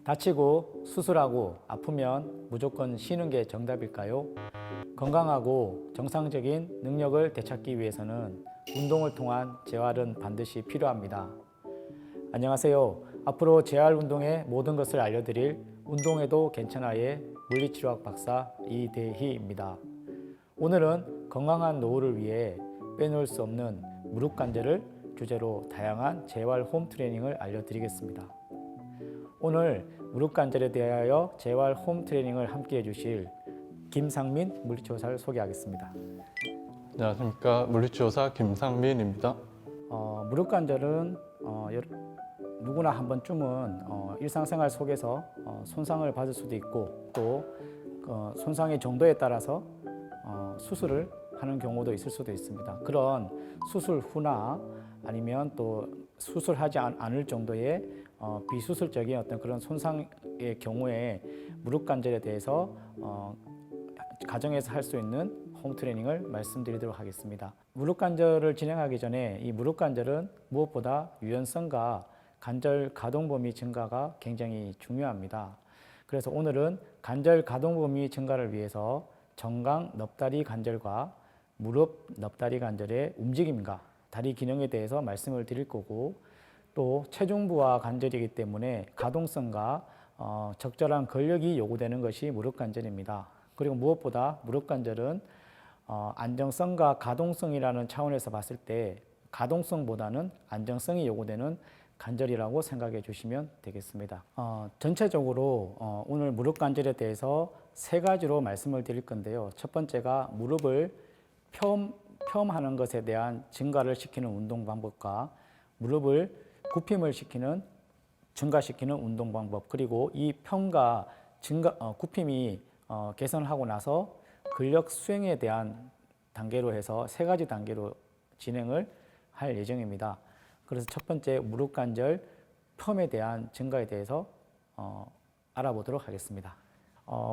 다치고 수술하고 아프면 무조건 쉬는 게 정답일까요? 건강하고 정상적인 능력을 되찾기 위해서는 운동을 통한 재활은 반드시 필요합니다. 안녕하세요. 앞으로 재활 운동의 모든 것을 알려드릴 운동해도 괜찮아의 물리치료학 박사 이대희입니다. 오늘은 건강한 노후를 위해 빼놓을 수 없는 무릎 관절을 주제로 다양한 재활 홈 트레이닝을 알려드리겠습니다. 오늘 무릎 관절에 대하여 재활 홈 트레이닝을 함께 해주실 김상민 물리치료사를 소개하겠습니다. 안녕하십니까, 물리치료사 김상민입니다. 무릎 관절은 누구나 한 번쯤은 일상생활 속에서 손상을 받을 수도 있고 또 손상의 정도에 따라서 수술을 하는 경우도 있을 수도 있습니다. 그런 수술 후나 아니면 또 수술하지 않을 정도의 비수술적인 어떤 그런 손상의 경우에 무릎 관절에 대해서 가정에서 할 수 있는 홈 트레이닝을 말씀드리도록 하겠습니다. 무릎 관절을 진행하기 전에 이 무릎 관절은 무엇보다 유연성과 관절 가동 범위 증가가 굉장히 중요합니다. 그래서 오늘은 관절 가동 범위 증가를 위해서 정강 넙다리 관절과 무릎 넙다리 관절의 움직임과 다리 기능에 대해서 말씀을 드릴 거고, 또 체중부와 관절이기 때문에 가동성과 적절한 근력이 요구되는 것이 무릎 관절입니다. 그리고 무엇보다 무릎 관절은 안정성과 가동성이라는 차원에서 봤을 때 가동성보다는 안정성이 요구되는 관절이라고 생각해 주시면 되겠습니다. 전체적으로 오늘 무릎 관절에 대해서 세 가지로 말씀을 드릴 건데요. 첫 번째가 무릎을 펴하는 것에 대한 증가를 시키는 운동 방법과 무릎을 굽힘을 시키는 증가시키는 운동 방법, 그리고 이 펴과 굽힘이 개선하고 나서 근력 수행에 대한 단계로 해서 세 가지 단계로 진행을 할 예정입니다. 그래서 첫 번째 무릎 관절 펌에 대한 증가에 대해서 알아보도록 하겠습니다.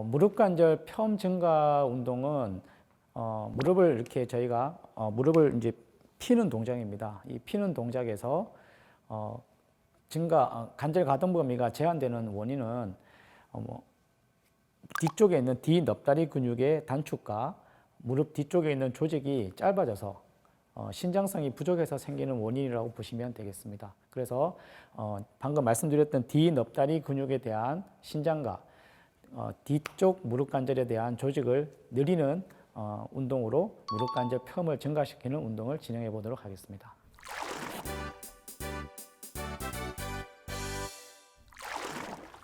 무릎 관절 펌 증가 운동은 무릎을 이렇게 저희가 무릎을 이제 피는 동작입니다. 이 피는 동작에서 관절 가동 범위가 제한되는 원인은 뒤쪽에 있는 뒤 넙다리 근육의 단축과 무릎 뒤쪽에 있는 조직이 짧아져서 신장성이 부족해서 생기는 원인이라고 보시면 되겠습니다. 그래서 방금 말씀드렸던 뒤 넙다리 근육에 대한 신장과 뒤쪽 무릎 관절에 대한 조직을 늘리는 운동으로 무릎 관절 펌을 증가시키는 운동을 진행해 보도록 하겠습니다.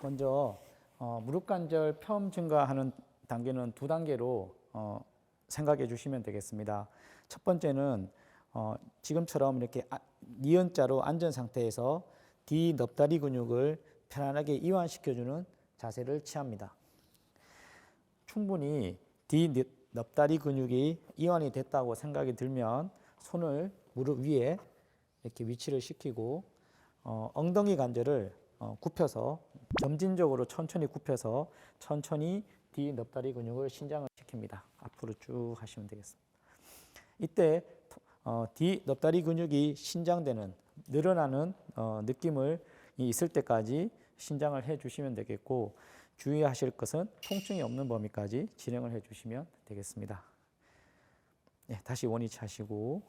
먼저 무릎 관절 펌 증가하는 단계는 두 단계로 생각해 주시면 되겠습니다. 첫 번째는 지금처럼 이렇게 니은자로 앉은 상태에서 뒤 넙다리 근육을 편안하게 이완시켜주는 자세를 취합니다. 충분히 뒤 넙다리 근육이 이완이 됐다고 생각이 들면 손을 무릎 위에 이렇게 위치를 시키고 엉덩이 관절을 굽혀서 점진적으로 천천히 굽혀서 천천히 뒤 넙다리 근육을 신장을 시킵니다. 앞으로 쭉 하시면 되겠습니다. 이때 뒤 넙다리 근육이 신장되는 늘어나는 느낌을 있을 때까지 신장을 해 주시면 되겠고, 주의하실 것은 통증이 없는 범위까지 진행을 해 주시면 되겠습니다. 네, 다시 원위치 하시고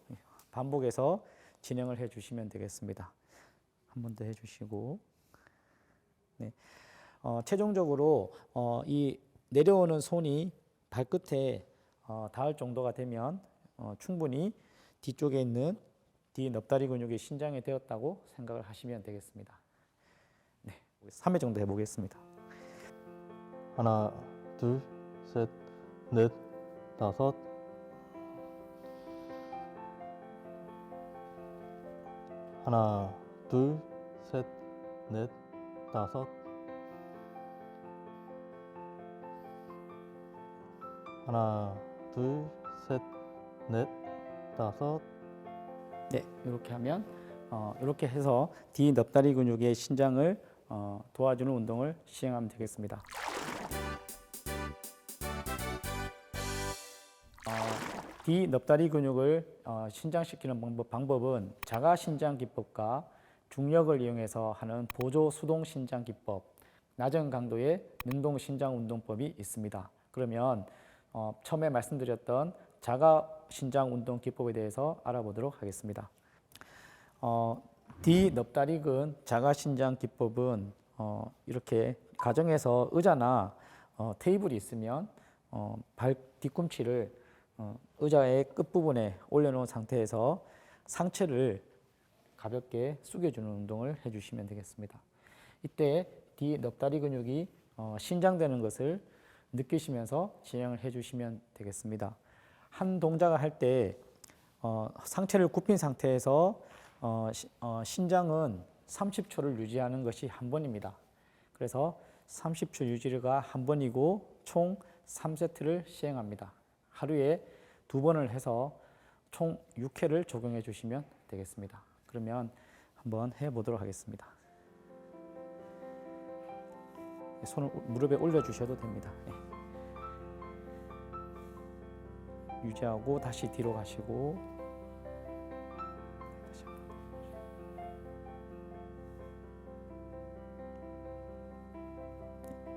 반복해서 진행을 해 주시면 되겠습니다. 한 번 더 해 주시고, 네. 최종적으로 이 내려오는 손이 발끝에 닿을 정도가 되면 충분히 뒤쪽에 있는 뒤 넙다리 근육이 신장이 되었다고 생각을 하시면 되겠습니다. 네, 3회 정도 해보겠습니다. 하나, 둘, 셋, 넷, 다섯. 하나, 둘, 셋, 넷, 다섯. 하나, 둘, 셋, 넷, 다섯. 네, 이렇게 하면 이렇게 해서 뒤 넙다리 근육의 신장을 도와주는 운동을 시행하면 되겠습니다. 뒤 넙다리 근육을 신장시키는 방법은 자가 신장 기법과 중력을 이용해서 하는 보조 수동 신장 기법, 낮은 강도의 능동 신장 운동법이 있습니다. 그러면 처음에 말씀드렸던 자가 신장 운동 기법에 대해서 알아보도록 하겠습니다. D 넙다리근 자가 신장 기법은 이렇게 가정에서 의자나 테이블이 있으면 발 뒤꿈치를 의자의 끝부분에 올려놓은 상태에서 상체를 가볍게 숙여주는 운동을 해주시면 되겠습니다. 이때 D 넙다리 근육이 신장되는 것을 느끼시면서 진행을 해주시면 되겠습니다. 한 동작을 할 때 상체를 굽힌 상태에서 신장은 30초를 유지하는 것이 한 번입니다. 그래서 30초 유지가 한 번이고 총 3세트를 시행합니다. 하루에 2번을 해서 총 6회를 적용해 주시면 되겠습니다. 그러면 한번 해보도록 하겠습니다. 손을 무릎에 올려주셔도 됩니다. 네. 유지하고 다시 뒤로 가시고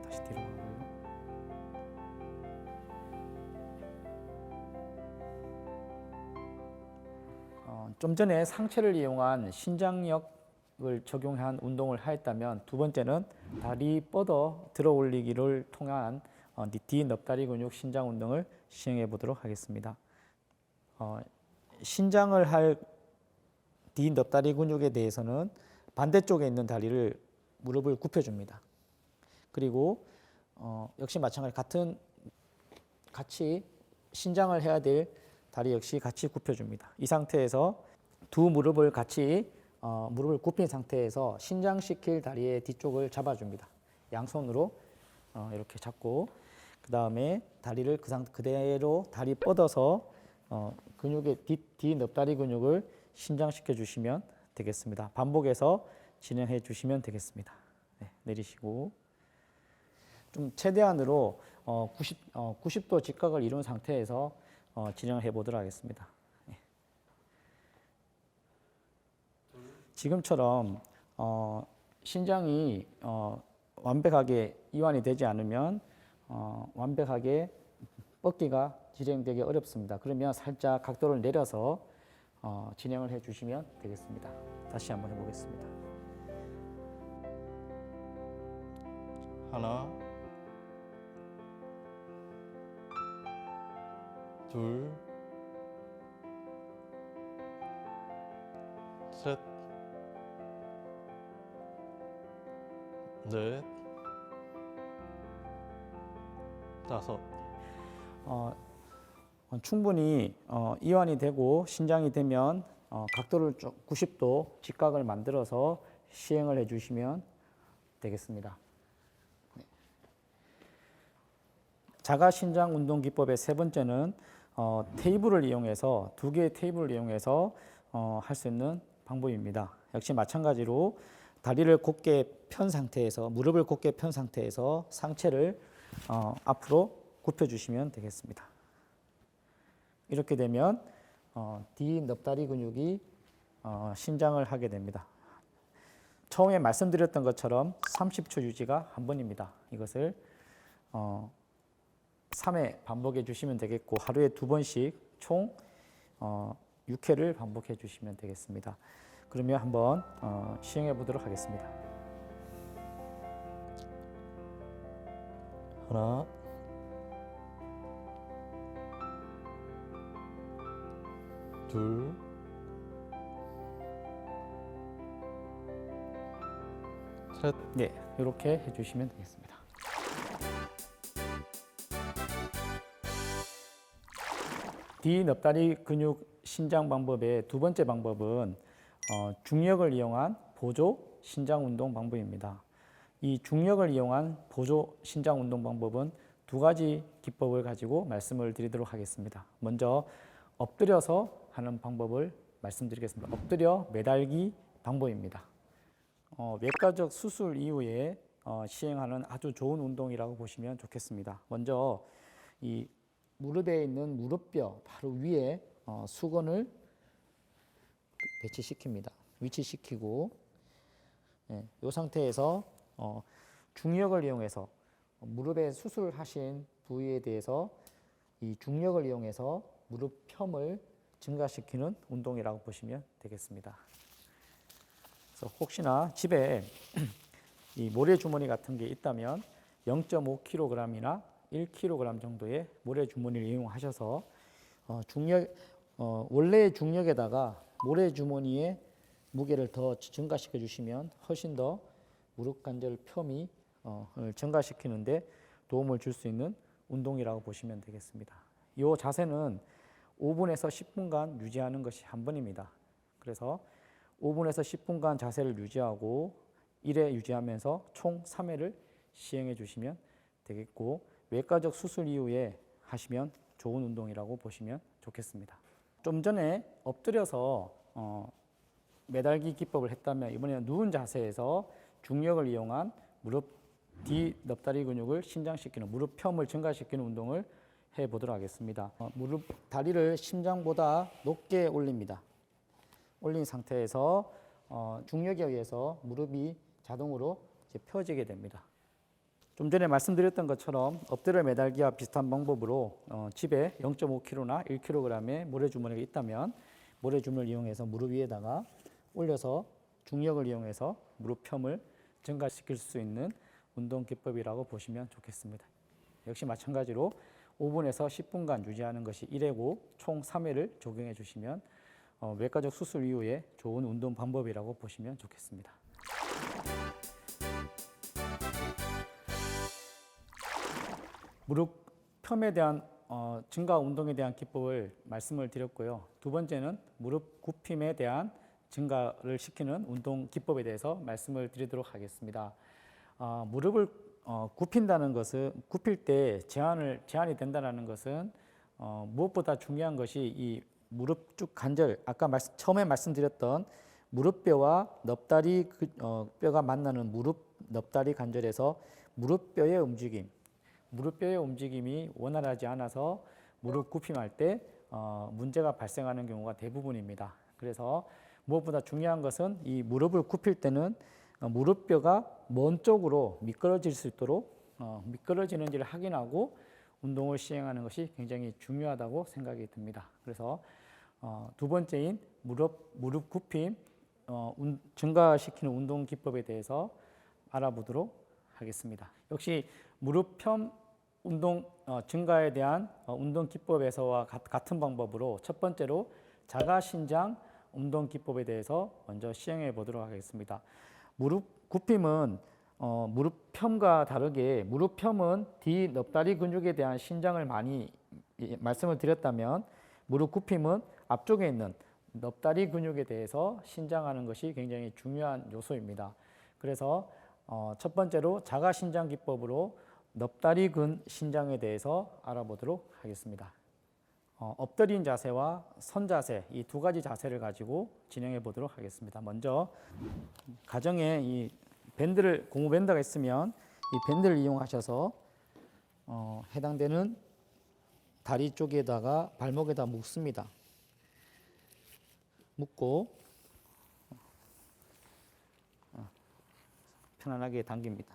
다시 뒤로 가고요. 좀 전에 상체를 이용한 신장력을 적용한 운동을 하였다면 두 번째는 다리 뻗어 들어 올리기를 통한 D 넙다리 근육 신장 운동을 시행해 보도록 하겠습니다. 신장을 할 D 넙다리 근육에 대해서는 반대쪽에 있는 다리를 무릎을 굽혀줍니다. 그리고 역시 마찬가지 같이 신장을 해야 될 다리 역시 같이 굽혀줍니다. 이 상태에서 두 무릎을 같이 무릎을 굽힌 상태에서 신장시킬 다리의 뒤쪽을 잡아줍니다. 양손으로 이렇게 잡고 그 다음에 다리를 그대로 다리 뻗어서 근육의 D 넙다리 근육을 신장시켜 주시면 되겠습니다. 반복해서 진행해 주시면 되겠습니다. 네, 내리시고 좀 최대한으로 90도 직각을 이룬 상태에서 진행을 해 보도록 하겠습니다. 네. 지금처럼 신장이 완벽하게 이완이 되지 않으면 완벽하게 뻗기가 진행되기 어렵습니다. 그러면 살짝 각도를 내려서 진행을 해 주시면 되겠습니다. 다시 한번 해보겠습니다. 하나, 둘, 셋, 넷, 다섯. 충분히 이완이 되고 신장이 되면 각도를 90도 직각을 만들어서 시행을 해주시면 되겠습니다. 네. 자가 신장 운동 기법의 세 번째는 테이블을 이용해서 2개의 테이블을 이용해서 할 수 있는 방법입니다. 역시 마찬가지로 다리를 곧게 편 상태에서 무릎을 곧게 편 상태에서 상체를 앞으로 굽혀주시면 되겠습니다. 이렇게 되면 D 넙다리 근육이 신장을 하게 됩니다. 처음에 말씀드렸던 것처럼 30초 유지가 한 번입니다. 이것을 3회 반복해 주시면 되겠고 하루에 2번씩 총 6회를 반복해 주시면 되겠습니다. 그러면 한번 시행해 보도록 하겠습니다. 하나, 둘, 셋. 네, 이렇게 해주시면 되겠습니다. D 넙다리 근육 신장 방법의 두 번째 방법은 중력을 이용한 보조 신장 운동 방법입니다. 이 중력을 이용한 보조 신장 운동 방법은 2가지 기법을 가지고 말씀을 드리도록 하겠습니다. 먼저 엎드려서 하는 방법을 말씀드리겠습니다. 엎드려 매달기 방법입니다. 외과적 수술 이후에 시행하는 아주 좋은 운동이라고 보시면 좋겠습니다. 먼저 이 무릎에 있는 무릎뼈 바로 위에 수건을 배치시킵니다. 위치시키고 이 상태에서 중력을 이용해서 무릎에 수술하신 부위에 대해서 이 중력을 이용해서 무릎 펴을 증가시키는 운동이라고 보시면 되겠습니다. 그래서 혹시나 집에 이 모래 주머니 같은 게 있다면 0.5kg이나 1kg 정도의 모래 주머니를 이용하셔서 원래의 중력에다가 모래 주머니의 무게를 더 증가시켜 주시면 훨씬 더 무릎 관절 펴을 증가시키는데 도움을 줄 수 있는 운동이라고 보시면 되겠습니다. 이 자세는 5분에서 10분간 유지하는 것이 한 번입니다. 그래서 5분에서 10분간 자세를 유지하고 1회 유지하면서 총 3회를 시행해 주시면 되겠고, 외과적 수술 이후에 하시면 좋은 운동이라고 보시면 좋겠습니다. 좀 전에 엎드려서 매달기 기법을 했다면 이번에는 누운 자세에서 중력을 이용한 무릎 뒤 넙다리 근육을 신장시키는 무릎 펴을 증가시키는 운동을 해보도록 하겠습니다. 무릎 다리를 심장보다 높게 올립니다. 올린 상태에서 중력에 의해서 무릎이 자동으로 이제 펴지게 됩니다. 좀 전에 말씀드렸던 것처럼 엎드려 매달기와 비슷한 방법으로 집에 0.5kg나 1kg의 모래주머니가 있다면 모래주머니를 이용해서 무릎 위에다가 올려서 중력을 이용해서 무릎 펴을 증가시킬 수 있는 운동 기법이라고 보시면 좋겠습니다. 역시 마찬가지로 5분에서 10분간 유지하는 것이 1회고 총 3회를 적용해 주시면 외과적 수술 이후에 좋은 운동 방법이라고 보시면 좋겠습니다. 무릎 펴에 대한 증가 운동에 대한 기법을 말씀을 드렸고요. 두 번째는 무릎 굽힘에 대한 증가를 시키는 운동 기법에 대해서 말씀을 드리도록 하겠습니다. 무릎을 굽힌다는 것은 굽힐 때 제한이 된다는 것은 무엇보다 중요한 것이 이 무릎 쭉 관절, 아까 처음에 말씀드렸던 무릎뼈와 넙다리 뼈가 만나는 무릎 넙다리 관절에서 무릎뼈의 움직임이 원활하지 않아서 무릎 굽힘할 때 문제가 발생하는 경우가 대부분입니다. 그래서 무엇보다 중요한 것은 이 무릎을 굽힐 때는 무릎뼈가 먼 쪽으로 미끄러질 수 있도록 미끄러지는지를 확인하고 운동을 시행하는 것이 굉장히 중요하다고 생각이 듭니다. 그래서 두 번째인 무릎 굽힘 증가시키는 운동 기법에 대해서 알아보도록 하겠습니다. 역시 무릎 편 운동 증가에 대한 운동 기법에서와 같은 방법으로 첫 번째로 자가신장 운동 기법에 대해서 먼저 시행해 보도록 하겠습니다. 무릎 굽힘은 무릎 펴과 다르게 무릎 펴은 뒤 넙다리 근육에 대한 신장을 많이 말씀을 드렸다면 무릎 굽힘은 앞쪽에 있는 넙다리 근육에 대해서 신장하는 것이 굉장히 중요한 요소입니다. 그래서 첫 번째로 자가신장 기법으로 넙다리 근 신장에 대해서 알아보도록 하겠습니다. 엎드린 자세와 선 자세, 이 두 가지 자세를 가지고 진행해 보도록 하겠습니다. 먼저 가정에 이 고무 밴드가 있으면 이 밴드를 이용하셔서 해당되는 다리 쪽에다가 발목에다 묶습니다. 묶고 편안하게 당깁니다.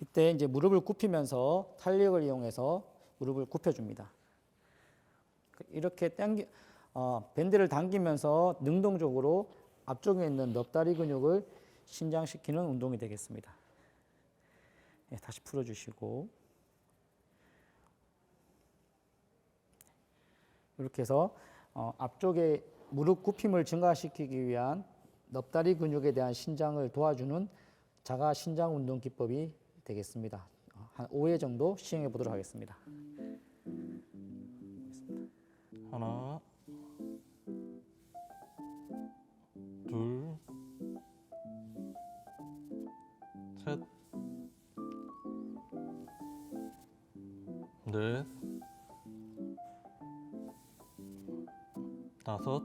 이때 이제 무릎을 굽히면서 탄력을 이용해서 무릎을 굽혀줍니다. 이렇게 밴드를 당기면서 능동적으로 앞쪽에 있는 넙다리 근육을 신장시키는 운동이 되겠습니다. 네, 다시 풀어주시고 이렇게 해서 앞쪽에 무릎 굽힘을 증가시키기 위한 넙다리 근육에 대한 신장을 도와주는 자가 신장 운동 기법이 되겠습니다. 한 5회 정도 시행해 보도록 하겠습니다. 하나, 둘, 셋, 넷, 다섯.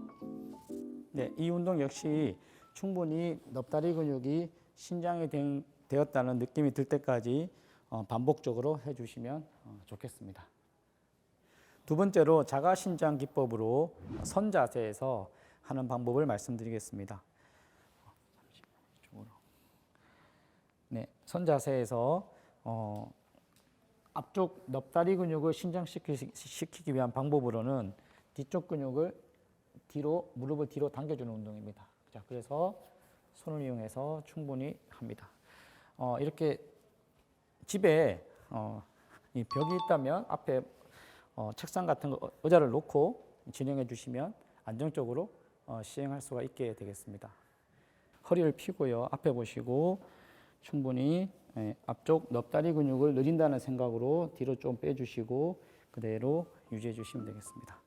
네, 이 운동 역시 충분히 넙다리 근육이 신장이 되었다는 느낌이 들 때까지 반복적으로 해주시면 좋겠습니다. 두 번째로 자가신장 기법으로 선 자세에서 하는 방법을 말씀드리겠습니다. 네, 선 자세에서 앞쪽 넙다리 근육을 신장시키기 위한 방법으로는 뒤쪽 근육을 뒤로, 무릎을 뒤로 당겨주는 운동입니다. 자, 그래서 손을 이용해서 충분히 합니다. 이렇게 집에 이 벽이 있다면 앞에 책상 같은 거, 의자를 놓고 진행해 주시면 안정적으로 시행할 수가 있게 되겠습니다. 허리를 펴고요. 앞에 보시고 충분히 앞쪽 넙다리 근육을 늘린다는 생각으로 뒤로 좀 빼주시고 그대로 유지해 주시면 되겠습니다.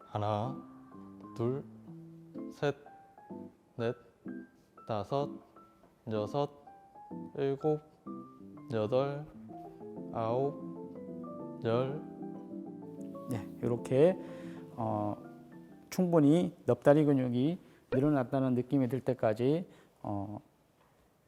하나, 둘, 셋, 넷, 다섯, 여섯, 일곱, 여덟, 아홉, 열. 네, 이렇게 충분히 넙다리 근육이 늘어났다는 느낌이 들 때까지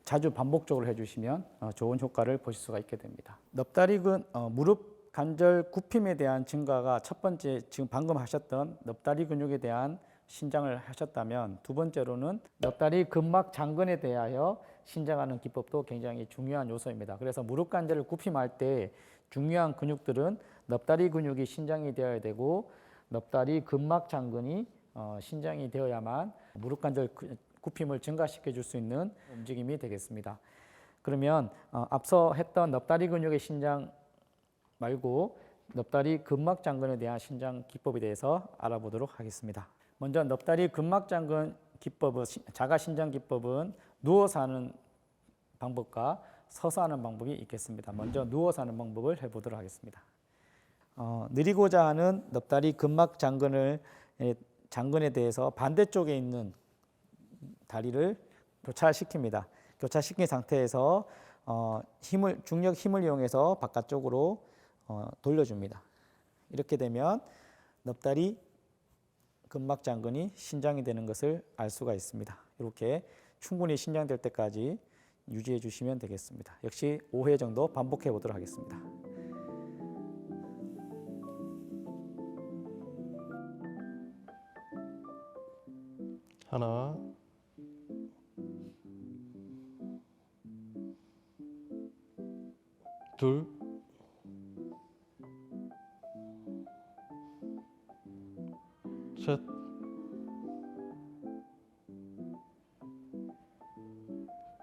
자주 반복적으로 해주시면 좋은 효과를 보실 수가 있게 됩니다. 넙다리근 무릎 관절 굽힘에 대한 증가가 첫 번째 지금 방금 하셨던 넙다리 근육에 대한 신장을 하셨다면 두 번째로는 넙다리 근막 장근에 대하여 신장하는 기법도 굉장히 중요한 요소입니다. 그래서 무릎 관절을 굽힘할 때 중요한 근육들은 넙다리 근육이 신장이 되어야 되고 넙다리 근막 장근이 신장이 되어야만 무릎 관절 굽힘을 증가시켜 줄 수 있는 움직임이 되겠습니다. 그러면 앞서 했던 넙다리 근육의 신장 말고 넙다리 근막 장근에 대한 신장 기법에 대해서 알아보도록 하겠습니다. 먼저 넙다리 근막 장근 기법은 자가 신장 기법은 누워서 하는 방법과 서서 하는 방법이 있겠습니다. 먼저 누워서 하는 방법을 해보도록 하겠습니다. 느리고자 하는 넙다리 근막 장근에 대해서 반대쪽에 있는 다리를 교차시킵니다. 교차시킨 상태에서 중력 힘을 이용해서 바깥쪽으로 돌려줍니다. 이렇게 되면 넙다리 근막 장근이 신장이 되는 것을 알 수가 있습니다. 이렇게 충분히 신장될 때까지 유지해 주시면 되겠습니다. 역시 5회 정도 반복해 보도록 하겠습니다. 하나, 둘, 셋,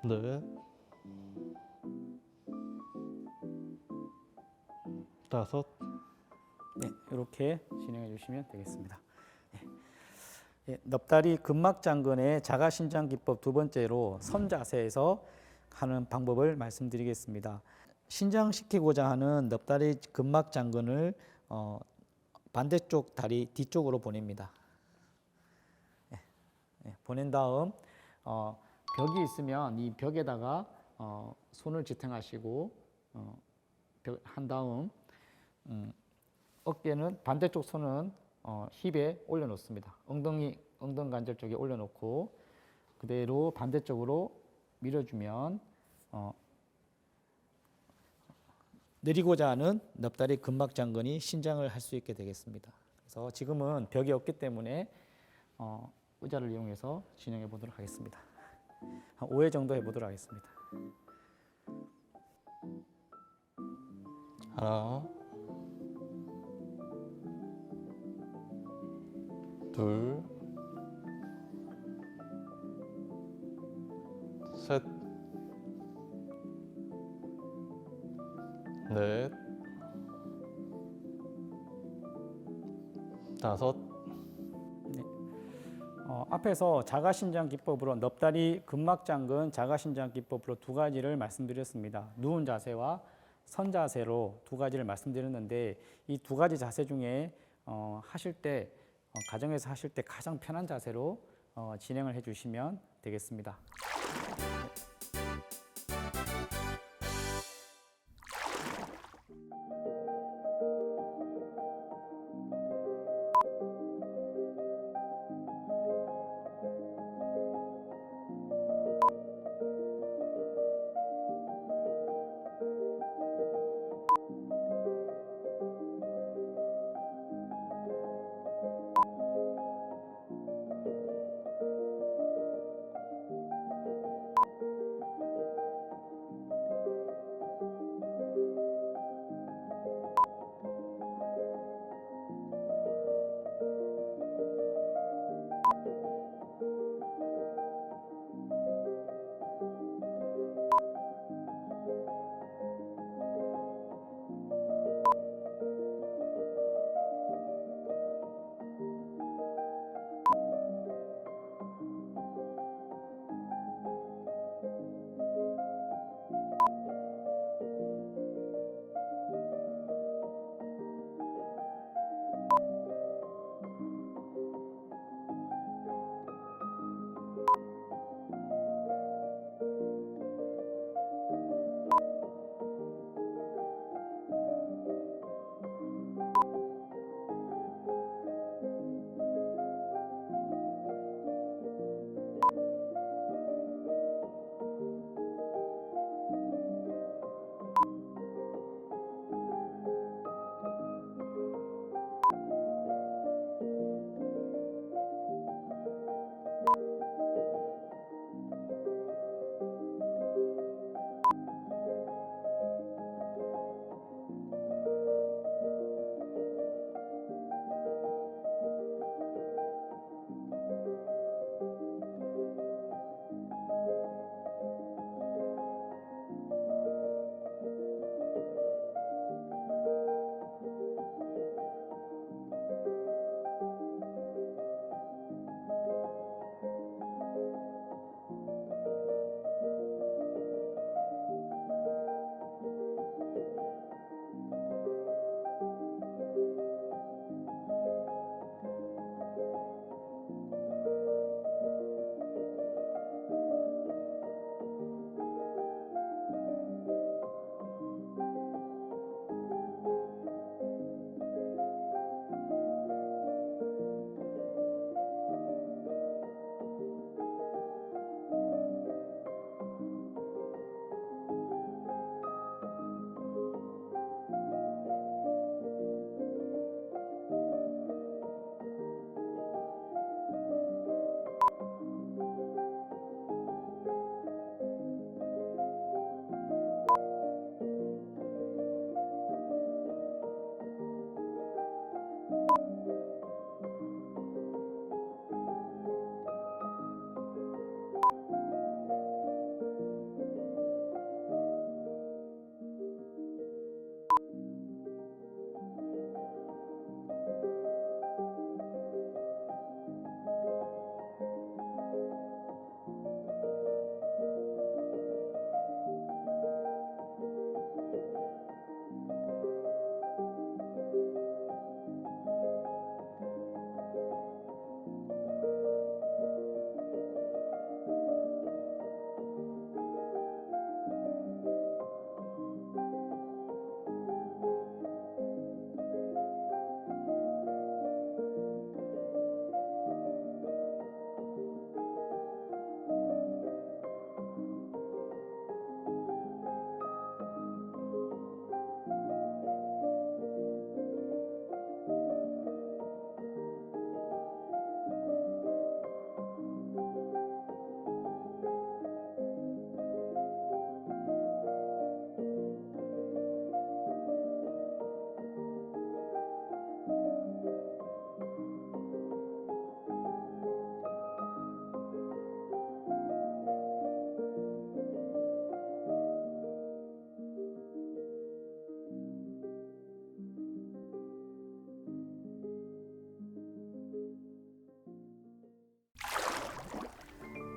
넷, 다섯. 네, 이렇게 진행해 주시면 되겠습니다. 넙다리 근막 장근의 자가 신장 기법 두 번째로 선 자세에서 하는 방법을 말씀드리겠습니다. 신장시키고자 하는 넙다리 근막 장근을 반대쪽 다리 뒤쪽으로 보냅니다. 보낸 다음 벽이 있으면 이 벽에다가 손을 지탱하시고 한 다음 어깨는 반대쪽 손은 힙에 올려놓습니다. 엉덩이 관절 쪽에 올려놓고 그대로 반대쪽으로 밀어주면 내리고자 하는 넙다리 근막 장근이 신장을 할 수 있게 되겠습니다. 그래서 지금은 벽이 없기 때문에 의자를 이용해서 진행해 보도록 하겠습니다. 한 5회 정도 해보도록 하겠습니다. 하나, 둘, 셋, 넷, 다섯. 앞에서 자가신장 기법으로 넙다리 근막 장근 자가신장 기법으로 두 가지를 말씀드렸습니다. 누운 자세와 선 자세로 두 가지를 말씀드렸는데 이 두 가지 자세 중에 하실 때 가정에서 하실 때 가장 편한 자세로 진행을 해주시면 되겠습니다.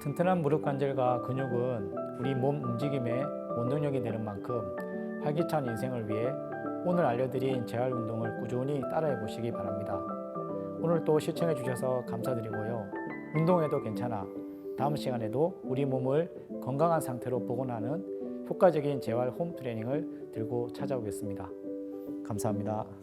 튼튼한 무릎 관절과 근육은 우리 몸 움직임의 원동력이 되는 만큼 활기찬 인생을 위해 오늘 알려드린 재활 운동을 꾸준히 따라해 보시기 바랍니다. 오늘 또 시청해 주셔서 감사드리고요. 운동해도 괜찮아. 다음 시간에도 우리 몸을 건강한 상태로 복원하는 효과적인 재활 홈 트레이닝을 들고 찾아오겠습니다. 감사합니다.